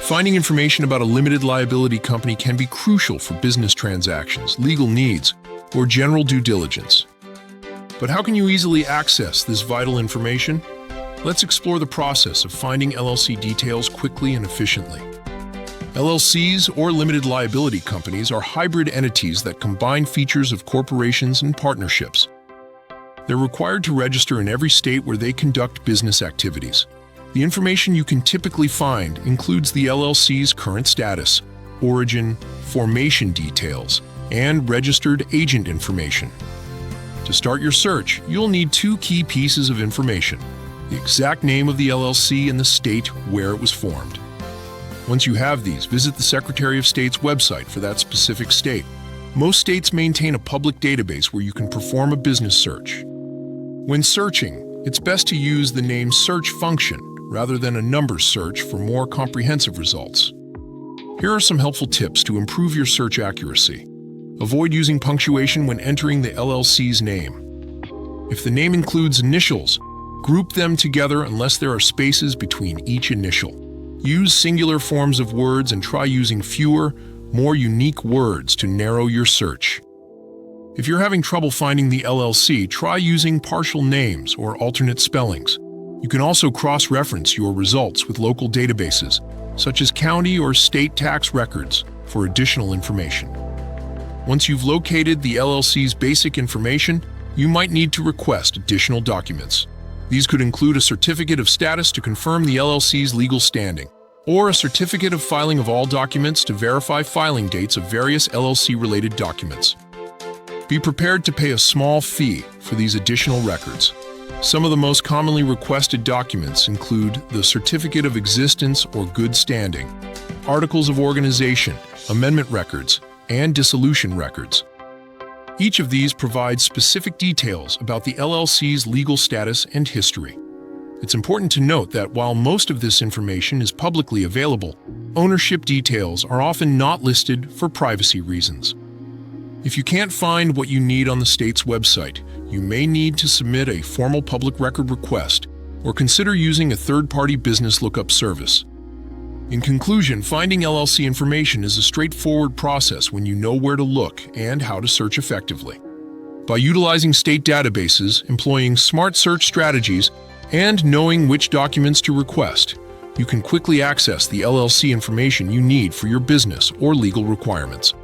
Finding information about a limited liability company can be crucial for business transactions, legal needs, or general due diligence. But how can you easily access this vital information? Let's explore the process of finding LLC details quickly and efficiently. LLCs, or limited liability companies, are hybrid entities that combine features of corporations and partnerships. They're required to register in every state where they conduct business activities. The information you can typically find includes the LLC's current status, origin, formation details, and registered agent information. To start your search, you'll need two key pieces of information: the exact name of the LLC and the state where it was formed. Once you have these, visit the Secretary of State's website for that specific state. Most states maintain a public database where you can perform a business search. When searching, it's best to use the name search function rather than a number search for more comprehensive results. Here are some helpful tips to improve your search accuracy. Avoid using punctuation when entering the LLC's name. If the name includes initials, group them together unless there are spaces between each initial. Use singular forms of words and try using fewer, more unique words to narrow your search. If you're having trouble finding the LLC, try using partial names or alternate spellings. You can also cross-reference your results with local databases, such as county or state tax records, for additional information. Once you've located the LLC's basic information, you might need to request additional documents. These could include a certificate of status to confirm the LLC's legal standing, or a certificate of filing of all documents to verify filing dates of various LLC-related documents. Be prepared to pay a small fee for these additional records. Some of the most commonly requested documents include the Certificate of Existence or Good Standing, Articles of Organization, Amendment Records, and Dissolution Records. Each of these provides specific details about the LLC's legal status and history. It's important to note that while most of this information is publicly available, ownership details are often not listed for privacy reasons. If you can't find what you need on the state's website, you may need to submit a formal public record request or consider using a third-party business lookup service. In conclusion, finding LLC information is a straightforward process when you know where to look and how to search effectively. By utilizing state databases, employing smart search strategies, and knowing which documents to request, you can quickly access the LLC information you need for your business or legal requirements.